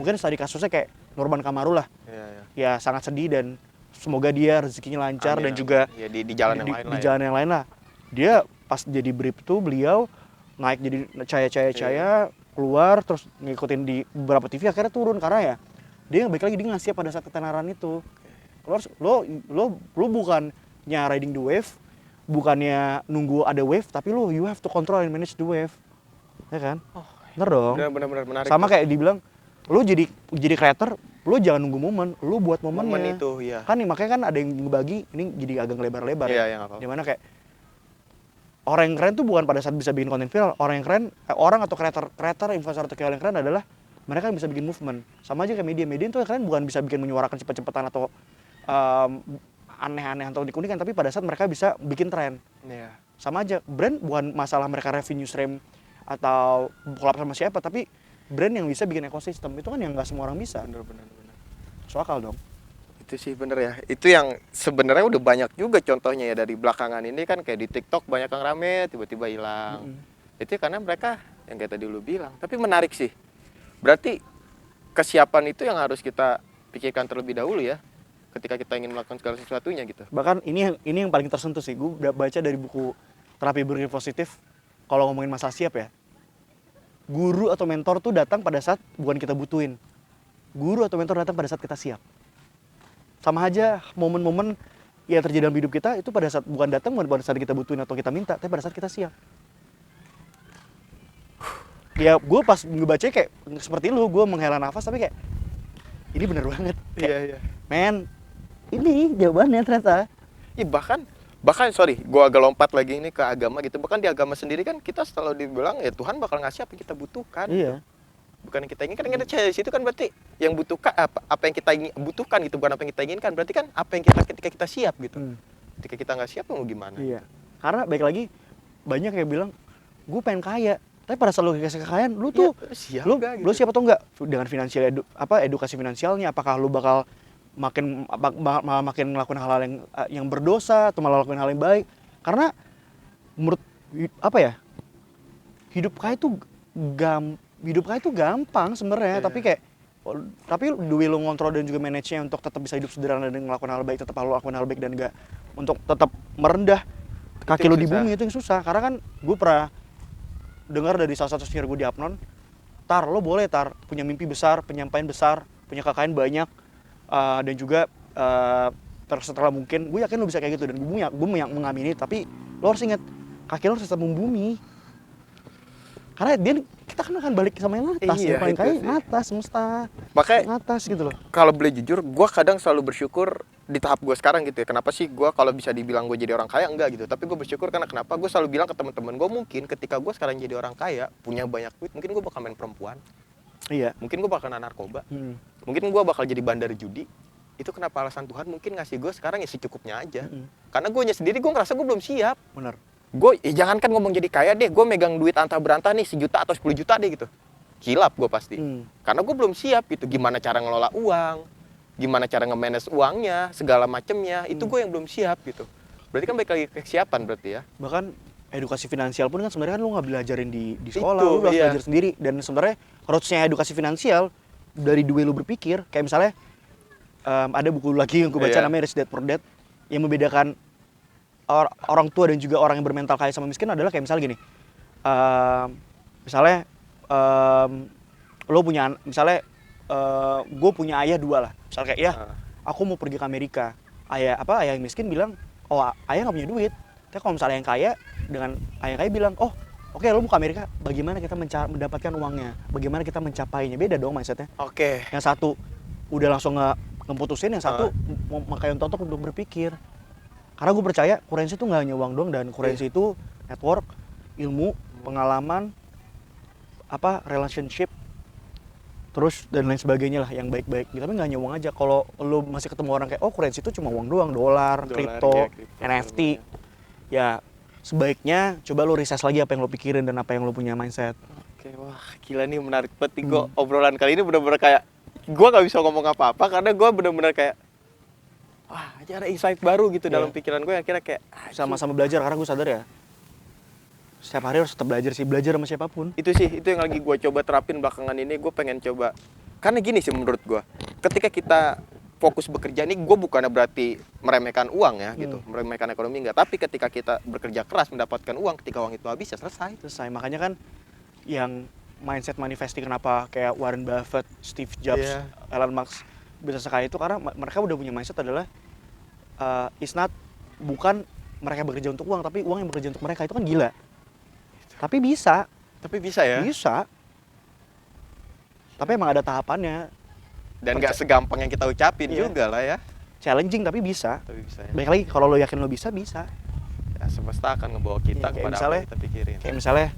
Speaker 1: Mungkin tadi kasusnya kayak Nurban Kamaru lah.
Speaker 2: Iya, iya.
Speaker 1: Ya sangat sedih dan semoga dia rezekinya lancar
Speaker 2: Amin,
Speaker 1: dan
Speaker 2: amin.
Speaker 1: juga
Speaker 2: ya di jalan yang lain
Speaker 1: di
Speaker 2: lah ya.
Speaker 1: jalan yang lain lah. Dia pas jadi brief tuh beliau naik jadi caya keluar terus ngikutin di beberapa TV akhirnya turun karena ya dia balik lagi dia nggak siap pada saat ketenaran itu. Lo bukannya riding the wave, bukannya nunggu ada wave, tapi lo you have to control and manage the wave, ya kan? Bener dong.
Speaker 2: Benar menarik.
Speaker 1: Sama
Speaker 2: tuh.
Speaker 1: kayak dibilang, lo jadi creator, lo jangan nunggu momen, lo buat momennya.
Speaker 2: Momen itu, ya.
Speaker 1: Kan nih, makanya kan ada yang ngebagi, ini jadi agak lebar-lebar.
Speaker 2: Iya,
Speaker 1: ya.
Speaker 2: ya, nggak apa-apa.
Speaker 1: Dimana kayak orang yang keren tuh bukan pada saat bisa bikin konten viral, orang yang keren, orang atau creator, influencer atau yang keren adalah mereka yang bisa bikin movement. Sama aja kayak media itu yang keren bukan bisa bikin menyuarakan cepet-cepetan atau aneh-aneh atau unik-unikan, tapi pada saat mereka bisa bikin tren.
Speaker 2: Iya.
Speaker 1: Sama aja, brand bukan masalah mereka revenue stream atau collab sama siapa, tapi brand yang bisa bikin ekosistem itu kan yang nggak semua orang bisa.
Speaker 2: Bener.
Speaker 1: Masuk akal dong.
Speaker 2: Itu sih bener ya. Itu yang sebenarnya udah banyak juga contohnya ya dari belakangan ini kan kayak di TikTok banyak yang rame tiba-tiba hilang. Itu karena mereka yang kayak tadi lu bilang. Tapi menarik sih. Berarti kesiapan itu yang harus kita pikirkan terlebih dahulu ya ketika kita ingin melakukan segala sesuatunya gitu.
Speaker 1: Bahkan ini yang paling tersentuh sih. Gue udah baca dari buku Terapi Berpikir Positif. Kalau ngomongin masalah siap ya, guru atau mentor tuh datang pada saat bukan kita butuhin. Guru atau mentor datang pada saat kita siap. Sama aja momen-momen yang terjadi dalam hidup kita itu pada saat bukan pada saat kita butuhin atau kita minta, tapi pada saat kita siap. Ya gue pas ngebaca kayak seperti lu, gue menghela nafas tapi kayak ini bener banget.
Speaker 2: Iya.
Speaker 1: Men, ini jawabannya ternyata.
Speaker 2: Iya bahkan sorry, gue agak lompat lagi ini ke agama gitu. Bahkan di agama sendiri kan kita selalu dibilang ya Tuhan bakal ngasih apa yang kita butuhkan.
Speaker 1: Iya.
Speaker 2: Bukan yang kita inginkan, kan kita di situ kan berarti yang butuhkan apa yang kita butuhkan gitu, bukan apa yang kita inginkan. Berarti kan apa yang kita ketika kita siap gitu. Ketika kita nggak siap mau gimana?
Speaker 1: Iya. Karena baik lagi banyak yang bilang gue pengen kaya, tapi pada saat lu dikasih kekayaan, lu tuh
Speaker 2: siap
Speaker 1: lu,
Speaker 2: gak, gitu?
Speaker 1: lu siap atau enggak dengan finansial edukasi finansialnya? Apakah lu bakal malah makin ngelakuin hal-hal yang berdosa atau malah lakuin hal yang baik? Karena menurut hidup kaya itu gampang sebenarnya, tapi the way lo ngontrol dan juga manage-nya untuk tetap bisa hidup sederhana dan melakukan hal baik, tetap lo lakukan hal baik dan enggak untuk tetap merendah kaki lo di bumi, itu yang susah. Karena kan gue pernah dengar dari salah satu senior gue di Apnon, lo boleh punya mimpi besar, penyampaian besar, punya kekayaan banyak, dan juga setelah mungkin, gue yakin lo bisa kayak gitu dan gue mengamini, tapi lo harus ingat kaki lo harus tetap membumi. Karena kita kan akan balik sama yang atas, yang paling kaya yang atas, semesta.
Speaker 2: Makanya
Speaker 1: atas gitu loh.
Speaker 2: Kalau boleh jujur, gue kadang selalu bersyukur di tahap gue sekarang gitu ya. Kenapa sih gue kalau bisa dibilang gue jadi orang kaya, enggak gitu. Tapi gue bersyukur karena kenapa? Gue selalu bilang ke teman-teman gue, mungkin ketika gue sekarang jadi orang kaya, punya banyak duit, mungkin gue bakal main perempuan.
Speaker 1: Iya.
Speaker 2: Mungkin gue bakal kena narkoba. Mungkin gue bakal jadi bandar judi. Itu kenapa alasan Tuhan mungkin ngasih gue sekarang ya secukupnya aja. Karena gue sendiri gue ngerasa gue belum siap.
Speaker 1: Bener.
Speaker 2: Gue jangankan ngomong jadi kaya deh, gue megang duit antah berantah nih 1 juta atau 10 juta deh gitu, kilap gue pasti. Karena gue belum siap gitu, gimana cara ngelola uang, gimana cara nge-manage uangnya, segala macemnya, itu gue yang belum siap gitu. Berarti kan balik lagi ke kesiapan berarti ya. Bahkan
Speaker 1: edukasi finansial pun kan sebenarnya kan lu nggak belajarin di sekolah, lu harus belajar sendiri. Dan sebenarnya roots-nya edukasi finansial dari dua lu berpikir, kayak misalnya ada buku lagi yang gue baca namanya Rich Dad Poor Dad, yang membedakan orang tua dan juga orang yang bermental kaya sama miskin adalah kayak misalnya gini, misalnya lo punya, misalnya gue punya ayah 2 lah, misalnya kayak aku mau pergi ke Amerika, ayah yang miskin bilang, oh ayah nggak punya duit. Tapi kalau misalnya yang kaya, dengan ayah kaya bilang, oh oke, lo mau ke Amerika, bagaimana kita mendapatkan uangnya, bagaimana kita mencapainya, beda dong mindsetnya. Yang satu udah langsung ngeputusin, yang satu makanya untuk berpikir. Karena gue percaya currency itu nggak hanya uang doang, dan currency itu network, ilmu, pengalaman, relationship, terus dan lain sebagainya lah yang baik-baik. Tapi nggak hanya uang aja. Kalau lo masih ketemu orang kayak currency itu cuma uang doang, dolar, kripto, NFT, ya sebaiknya coba lo research lagi apa yang lo pikirin dan apa yang lo punya mindset.
Speaker 2: Wah gila nih, menarik banget nih. Obrolan kali ini bener-bener kayak gue nggak bisa ngomong apa-apa karena gue bener-bener kayak wah, aja ada insight baru gitu dalam pikiran gue yang kira kayak
Speaker 1: sama-sama belajar. Karena gue sadar ya, setiap hari harus tetap belajar sama siapapun.
Speaker 2: Itu yang lagi gue coba terapin belakangan ini. Gue pengen coba, karena gini sih menurut gue, ketika kita fokus bekerja nih, gue bukannya berarti meremehkan uang ya gitu, meremehkan ekonomi enggak, tapi ketika kita bekerja keras mendapatkan uang, ketika uang itu habis ya selesai.
Speaker 1: Makanya kan yang mindset manifesting kenapa kayak Warren Buffett, Steve Jobs, Elon Musk bisa sekaya itu karena mereka udah punya mindset adalah it's not, bukan mereka bekerja untuk uang, tapi uang yang bekerja untuk mereka. Itu kan gila. Tapi bisa ya? Bisa. Tapi emang ada tahapannya.
Speaker 2: Dan nggak segampang yang kita ucapin juga lah ya.
Speaker 1: Challenging tapi bisa.
Speaker 2: Ya.
Speaker 1: Baik lagi, kalau lo yakin lo bisa.
Speaker 2: Ya, semesta akan ngebawa kita kepada apa yang kita pikirin.
Speaker 1: Kayak misalnya,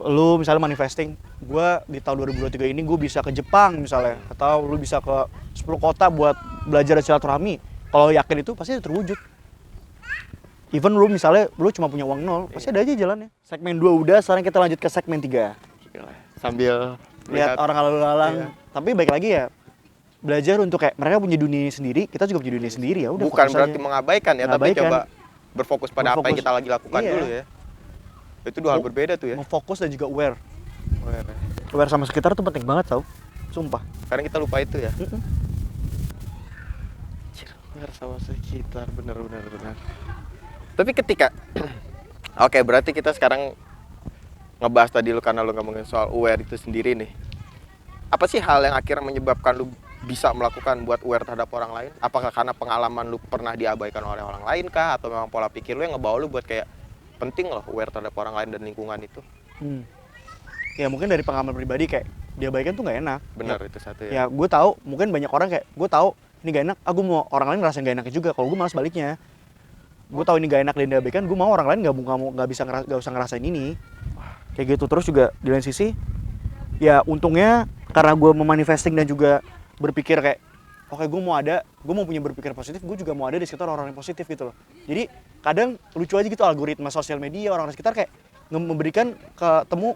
Speaker 1: lo misalnya manifesting, gue di tahun 2023 ini gue bisa ke Jepang misalnya. Atau lo bisa ke 10 kota buat belajar silaturahmi. Kalau yakin itu pasti terwujud. Even lu misalnya lu cuma punya uang 0, pasti ada aja jalannya. Segmen 2 udah, sekarang kita lanjut ke segmen 3.
Speaker 2: Sambil
Speaker 1: lihat orang lalu lalang. Tapi baik lagi ya, belajar untuk kayak mereka punya dunia sendiri, kita juga punya dunia sendiri ya. Udah,
Speaker 2: bukan berarti mengabaikan ya, tapi coba berfokus pada apa yang kita lagi lakukan dulu ya. Itu dua hal berbeda tuh ya.
Speaker 1: Fokus dan juga aware. Aware sama sekitar tuh penting banget tau. Sumpah.
Speaker 2: Karena kita lupa itu ya. Aware sama sekitar, benar. Tapi ketika oke, berarti kita sekarang ngebahas tadi lu karena lu ngomongin soal aware itu sendiri nih. Apa sih hal yang akhirnya menyebabkan lu bisa melakukan buat aware terhadap orang lain? Apakah karena pengalaman lu pernah diabaikan oleh orang lain kah? Atau memang pola pikir lu yang ngebawa lu buat kayak penting loh aware terhadap orang lain dan lingkungan itu?
Speaker 1: Ya mungkin dari pengalaman pribadi kayak diabaikan tuh gak enak.
Speaker 2: Benar, itu satu ya.
Speaker 1: Ya gue tahu, mungkin banyak orang kayak gue tahu ini gak enak, gue mau orang lain ngerasain gak enaknya juga. Kalau gue malas baliknya. Gue tahu ini gak enak dan diabaikan, gue mau orang lain gak usah ngerasain ini. Kayak gitu. Terus juga di lain sisi, ya untungnya karena gue memanifesting dan juga berpikir kayak oke, gue mau punya berpikir positif, gue juga mau ada di sekitar orang yang positif gitu loh. Jadi kadang lucu aja gitu algoritma sosial media, orang sekitar kayak memberikan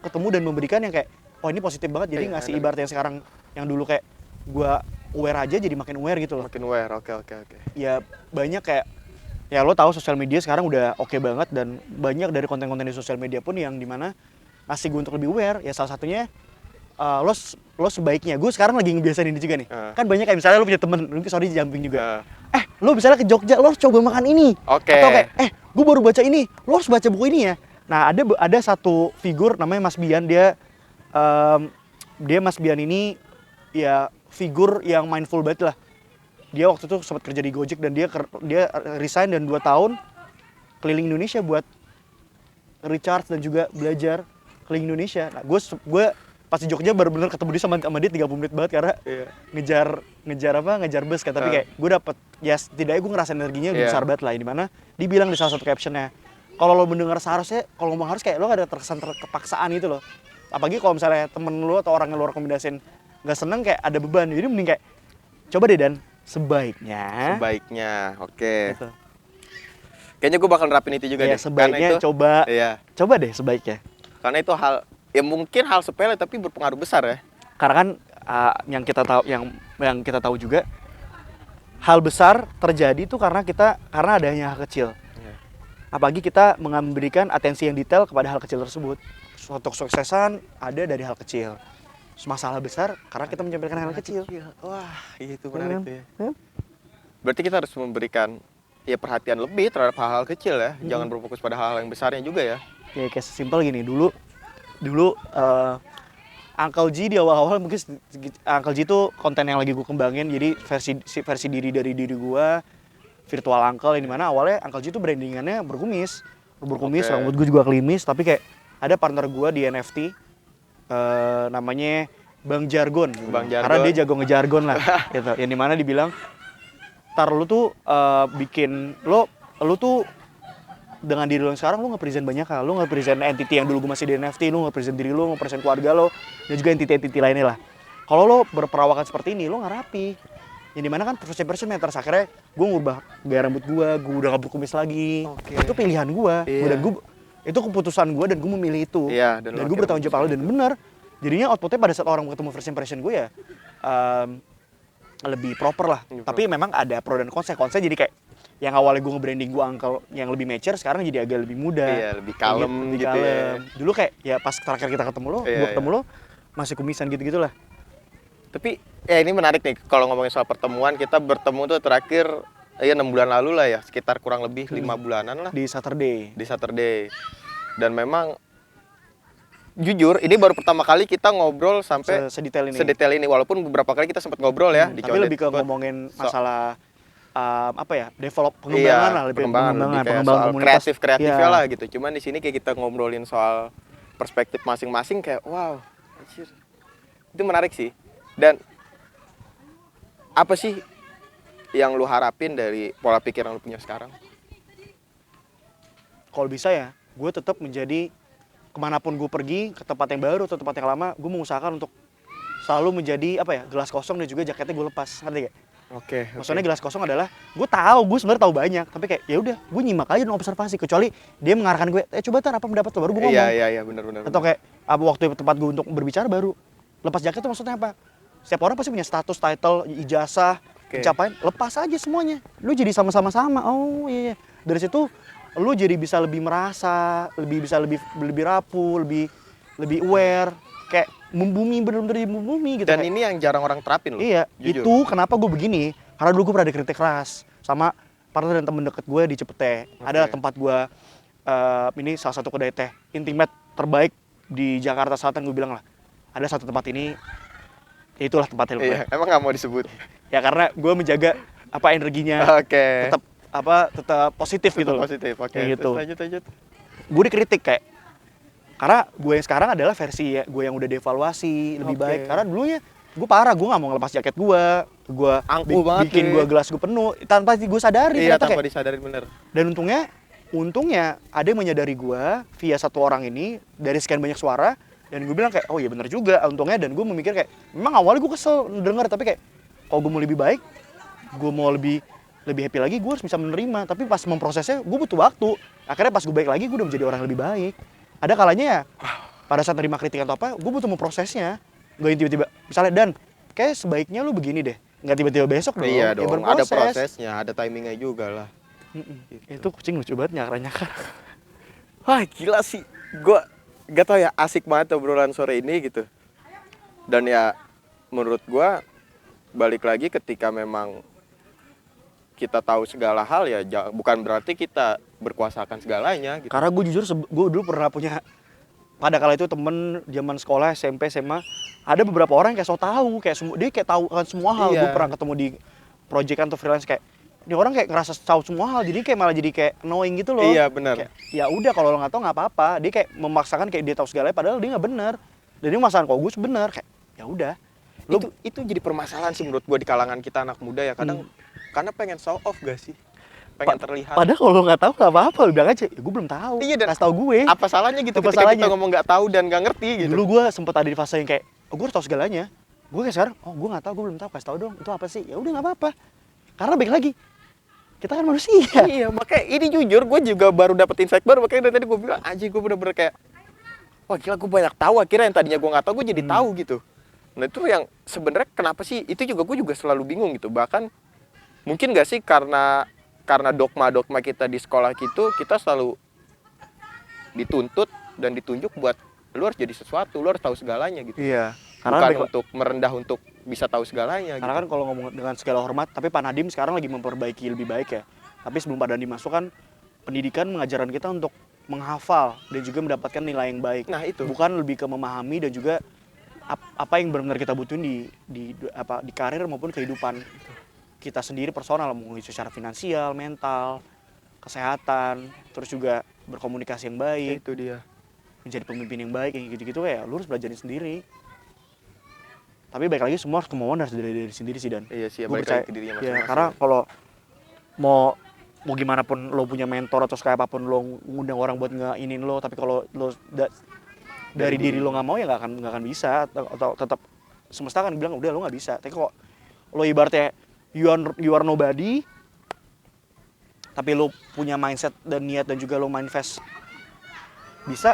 Speaker 1: ketemu dan memberikan yang kayak oh ini positif banget, jadi ngasih ibarat yang sekarang, yang dulu kayak gue aware aja jadi makin aware gitu loh.
Speaker 2: Makin aware, oke.
Speaker 1: Ya banyak kayak, ya lo tahu sosial media sekarang udah oke banget, dan banyak dari konten-konten di sosial media pun yang dimana ngasih gue untuk lebih aware. Ya salah satunya lo sebaiknya, gue sekarang lagi ngebiasain ini juga nih. Kan banyak kayak misalnya lo punya temen, mungkin sorry jumping juga. Lo misalnya ke Jogja, lo harus coba makan ini. Atau kayak, gue baru baca ini, lo harus baca buku ini ya. Nah ada satu figur namanya Mas Bian, dia Mas Bian ini ya figur yang mindful banget lah. Dia waktu itu sempat kerja di Gojek dan dia resign dan 2 tahun keliling Indonesia buat recharge dan juga belajar keliling Indonesia. Nah gue pas di Jogja bener-bener ketemu dia sama dia 30 menit banget karena ngejar bus kan. Tapi kayak gue dapet, ya setidaknya gue ngerasain energinya besar banget lah. Dimana dibilang di salah satu captionnya, kalau lo mendengar seharusnya, kalau ngomong harus kayak lo gak ada terkesan kepaksaan gitu loh. Apalagi kalau misalnya temen lo atau orang yang lo rekomendasiin gak seneng, kayak ada beban. Jadi mending kayak coba deh Dan, sebaiknya
Speaker 2: oke. Gitu. Kayaknya gue bakal nerapin itu juga deh.
Speaker 1: Sebaiknya itu, coba deh sebaiknya.
Speaker 2: Karena itu hal, ya mungkin hal sepele tapi berpengaruh besar ya.
Speaker 1: Karena kan yang kita tahu juga, hal besar terjadi itu karena adanya hal kecil. Apalagi kita memberikan atensi yang detail kepada hal kecil tersebut. Suatu kesuksesan ada dari hal kecil. Masalah besar karena kita menyampaikan hal kecil.
Speaker 2: Wah, itu benar itu ya. Berarti kita harus memberikan ya perhatian lebih terhadap hal-hal kecil ya. Jangan berfokus pada hal-hal yang besarnya juga ya. Ya
Speaker 1: kayak sesimpel gini, dulu Uncle G di awal-awal, mungkin Uncle G itu konten yang lagi gue kembangin, jadi versi diri gue, virtual uncle, yang dimana awalnya Uncle G itu brandingannya berkumis, rambut gue juga klimis, tapi kayak ada partner gue di NFT, namanya Bang Jargon. Karena dia jago ngejargon lah, gitu. Yang dimana dibilang, lu tuh bikin lu tuh dengan diri lo yang sekarang, lo nge-present banyak hal. Lo nge-present entity yang dulu gue masih di NFT, lo nge-present diri lo, nge-present keluarga lo, dan juga entity-entity lainnya lah. Kalau lo berperawakan seperti ini, lo nggak rapi. Yang dimana kan first impression matters. Akhirnya gue ngubah gaya rambut gue udah gak berkumis lagi. Itu pilihan gue, dan itu keputusan gue, dan gue memilih itu. Dan gue bertanggung jawab dan benar. Jadinya outputnya pada saat orang ketemu first impression gue ya lebih proper lah. Tapi memang ada pro dan kontra. Jadi kayak yang awalnya gue nge-branding gue uncle yang lebih mature, sekarang jadi agak lebih muda.
Speaker 2: Lebih kalem gitu ya.
Speaker 1: Dulu kayak ya pas terakhir kita ketemu lo, gue ketemu lo masih kumisan gitu-gitulah.
Speaker 2: Tapi ya ini menarik nih kalau ngomongin soal pertemuan, kita bertemu tuh terakhir ya 6 bulan lalu lah ya, sekitar kurang lebih 5 bulanan lah
Speaker 1: Di Saturday.
Speaker 2: di Saturday. Dan memang jujur ini baru pertama kali kita ngobrol sampai
Speaker 1: Sedetail ini.
Speaker 2: sedetail ini, walaupun beberapa kali kita sempat ngobrol ya di
Speaker 1: Tapi
Speaker 2: Condet
Speaker 1: lebih ke
Speaker 2: Spot.
Speaker 1: ngomongin masalah apa ya, develop
Speaker 2: Iya,
Speaker 1: pengembangan lah, lebih
Speaker 2: pengembangan kayak soal
Speaker 1: komunitas.
Speaker 2: kreatifnya
Speaker 1: Iya.
Speaker 2: lah gitu. Cuman di sini kayak kita ngobrolin soal perspektif masing-masing kayak wow, anjir. Itu menarik sih. Dan apa sih yang lu harapin dari pola pikir yang lu punya sekarang?
Speaker 1: Kalau bisa ya, gue tetap menjadi kemanapun gue pergi, ke tempat yang baru atau tempat yang lama, gue mengusahakan untuk selalu menjadi apa ya, gelas kosong dan juga jaketnya gue lepas, ngerti gak?
Speaker 2: Oke.
Speaker 1: Maksudnya gelas kosong adalah gue sebenarnya tahu banyak, tapi kayak ya udah gue nyimak aja dan observasi, kecuali dia mengarahkan gue, coba tar apa pendapat lo, baru gue ngomong.
Speaker 2: Iya benar.
Speaker 1: Atau kayak apa waktu tempat gue untuk berbicara baru lepas jaket itu maksudnya apa? Setiap orang pasti punya status, title, ijazah, pencapaian, lepas aja semuanya. Lu jadi sama-sama. Oh iya. Dari situ lu jadi bisa lebih merasa, lebih rapuh, lebih aware, kayak membumi, bener-bener membumi gitu.
Speaker 2: Dan
Speaker 1: kayak,
Speaker 2: ini yang jarang orang terapin loh.
Speaker 1: iya,
Speaker 2: jujur.
Speaker 1: itu kenapa gue begini? Karena dulu gue pernah dikritik keras sama partner dan temen deket gue di Cepete. Adalah tempat gue, ini salah satu kedai teh intimate terbaik di Jakarta Selatan, gue bilang lah. Ada satu tempat ini, ya itulah tempatnya.
Speaker 2: Iya, emang nggak mau disebut.
Speaker 1: Ya karena gue menjaga apa energinya
Speaker 2: Oke.
Speaker 1: tetap positif gitu loh.
Speaker 2: Positif. Oke.
Speaker 1: Kayak gitu.
Speaker 2: Terus lanjut.
Speaker 1: Gue dikritik kayak, karena gue yang sekarang adalah versi ya, gue yang udah devaluasi lebih
Speaker 2: Oke.
Speaker 1: baik. Karena dulunya gue parah, gue nggak mau ngelepas jaket gue
Speaker 2: Angkuh banget
Speaker 1: bikin
Speaker 2: nih.
Speaker 1: gue gelas gue penuh tanpa gue sadari.
Speaker 2: Iya,
Speaker 1: ternyata
Speaker 2: tanpa
Speaker 1: kayak,
Speaker 2: disadarin bener.
Speaker 1: dan untungnya ada yang menyadari gue via satu orang ini dari sekian banyak suara, dan gue bilang kayak oh iya bener juga untungnya. Dan gue memikir kayak memang awalnya gue kesel denger, tapi kayak kalau gue mau lebih baik, gue mau lebih happy lagi, gue harus bisa menerima. Tapi pas memprosesnya gue butuh waktu. Akhirnya pas gue baik lagi, gue udah menjadi orang yang lebih baik. Ada kalanya ya pada saat terima kritik atau apa, gue butuh memprosesnya. Gak yang tiba-tiba misalnya, Dan kayak sebaiknya lu begini deh, nggak tiba-tiba besok dong.
Speaker 2: Iya
Speaker 1: Ya
Speaker 2: dong, ada prosesnya, ada timingnya juga lah.
Speaker 1: Gitu. Itu kucing lucu banget nyakar-nyakar.
Speaker 2: Wah gila sih, gue gak tau ya, asik banget obrolan sore ini gitu. Dan ya menurut gue balik lagi ketika memang kita tahu segala hal ya bukan berarti kita berkuasakan segalanya gitu.
Speaker 1: Karena gue jujur, gue dulu pernah punya, pada kala itu temen zaman sekolah SMP SMA, ada beberapa orang yang kayak so tahu, kayak dia kayak tahu kan semua hal.
Speaker 2: Iya.
Speaker 1: Gue pernah ketemu di project atau freelance, kayak ini orang kayak ngerasa tahu semua hal, jadi kayak malah jadi kayak annoying gitu loh.
Speaker 2: Iya benar.
Speaker 1: Kayak, ya udah kalau lo nggak tahu nggak apa-apa. Dia kayak memaksakan kayak dia tahu segalanya, padahal dia nggak benar. Dan dia memaksakan kalau gue benar, kayak ya udah.
Speaker 2: Itu jadi permasalahan sih menurut gue di kalangan kita anak muda ya kadang, karena pengen show off gak sih, pengen terlihat.
Speaker 1: Padahal kalau lo nggak tahu nggak apa-apa, lo bilang aja, ya gue belum tahu.
Speaker 2: Iya, dan
Speaker 1: kasih tahu gue.
Speaker 2: Apa salahnya gitu
Speaker 1: Apa
Speaker 2: ketika
Speaker 1: salahnya?
Speaker 2: kita ngomong nggak tahu dan nggak ngerti gitu.
Speaker 1: Dulu gue sempet ada di fase yang kayak, oh, gue harus tahu segalanya. Gue kayak sekarang, oh gue nggak tahu, gue belum tahu, kasih tahu dong. Itu apa sih? Ya udah nggak apa-apa. Karena baik lagi, kita kan manusia.
Speaker 2: Iya, makanya ini jujur gue juga baru dapet insight baru, makanya dari tadi gue bilang anjing, gue bener-bener kayak wah gila, gue banyak tahu akhirnya yang tadinya gue nggak tahu gue jadi tahu gitu. Nah itu yang sebenarnya kenapa sih, itu juga gue juga selalu bingung gitu. Bahkan mungkin nggak sih karena dogma kita di sekolah gitu, kita selalu dituntut dan ditunjuk buat lu harus jadi sesuatu, lu harus tahu segalanya gitu.
Speaker 1: Iya.
Speaker 2: Bukan untuk merendah untuk bisa tahu segalanya gitu.
Speaker 1: Karena kan kalau ngomong dengan segala hormat, tapi Pak Nadiem sekarang lagi memperbaiki lebih baik ya. Tapi sebelum Pak Nadiem masuk kan, pendidikan mengajarkan kita untuk menghafal dan juga mendapatkan nilai yang baik.
Speaker 2: Nah itu.
Speaker 1: Bukan lebih ke memahami dan juga apa yang benar-benar kita butuhin di karir maupun kehidupan kita sendiri personal, mungkin secara finansial, mental, kesehatan, terus juga berkomunikasi yang baik,
Speaker 2: Itu dia.
Speaker 1: menjadi pemimpin yang baik, kayak gitu-gitu ya lu harus belajarin sendiri. Tapi baik lagi semua harus kemauan harus dari sendiri sih, Dan.
Speaker 2: Iya sih,
Speaker 1: Gua
Speaker 2: balik
Speaker 1: percaya,
Speaker 2: lagi ke dirinya
Speaker 1: ya,
Speaker 2: masing-masing.
Speaker 1: karena kalau mau gimana pun lo punya mentor atau kayak apapun lo ngundang orang buat ngeinin lo, tapi kalau lo dari diri lo nggak mau ya nggak akan bisa, atau tetap semesta kan bilang udah lo nggak bisa. Tapi kok lo ibaratnya you are nobody, tapi lo punya mindset dan niat dan juga lo manifest, bisa.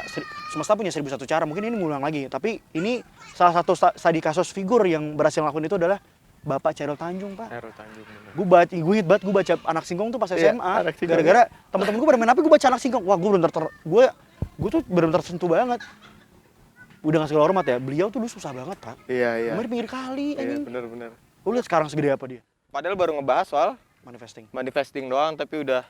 Speaker 1: Semesta punya 1001 cara. Mungkin ini ngulang lagi, tapi ini salah satu studi kasus figur yang berhasil ngelakuin itu adalah Bapak Chairul Tanjung, Pak.
Speaker 2: Chairul Tanjung.
Speaker 1: Gue inget banget gue baca Anak Singkong tuh pas
Speaker 2: Iya,
Speaker 1: SMA.
Speaker 2: Anak Singkong.
Speaker 1: Gara-gara teman-teman gue pada main apa, gue baca Anak Singkong. Wah, gue tuh benar-benar tersentuh banget. udah nggak segala hormat ya, beliau tuh dulu susah banget Pak.
Speaker 2: Iya.
Speaker 1: Rumahnya di pinggir kali
Speaker 2: Iya,
Speaker 1: anjing.
Speaker 2: bener.
Speaker 1: Lu lihat sekarang segede apa dia?
Speaker 2: Padahal baru ngebahas soal
Speaker 1: Manifesting.
Speaker 2: doang, tapi udah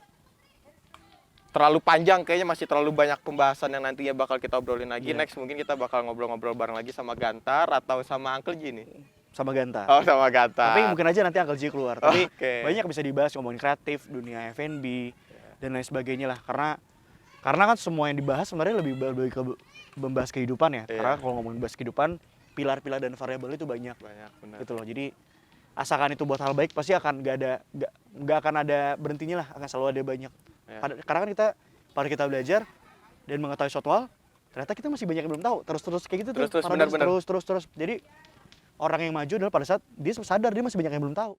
Speaker 2: terlalu panjang, kayaknya masih terlalu banyak pembahasan yang nantinya bakal kita obrolin lagi.
Speaker 1: Iya.
Speaker 2: Next mungkin kita bakal ngobrol-ngobrol bareng lagi sama Gantar atau sama Uncle G nih.
Speaker 1: Sama Ganta.
Speaker 2: Oh, sama Gantar.
Speaker 1: Tapi mungkin aja nanti Uncle G keluar. Tapi
Speaker 2: Oke.
Speaker 1: banyak bisa dibahas, ngomongin kreatif, dunia F&B dan lain sebagainya lah. Karena kan semua yang dibahas sebenarnya lebih ke membahas kehidupan ya.
Speaker 2: Iya.
Speaker 1: Karena kalau ngomongin bahas kehidupan, pilar-pilar dan variabel itu banyak.
Speaker 2: Banyak, benar.
Speaker 1: Gitu loh. Jadi asalkan itu buat hal baik pasti akan nggak akan ada berhentinya lah, akan selalu ada banyak.
Speaker 2: Ya.
Speaker 1: Karena kan pada kita belajar dan mengetahui suatu hal, ternyata kita masih banyak yang belum tahu. Terus kayak gitu
Speaker 2: Terus,
Speaker 1: paradoks,
Speaker 2: benar.
Speaker 1: terus. Jadi orang yang maju adalah pada saat dia sadar dia masih banyak yang belum tahu.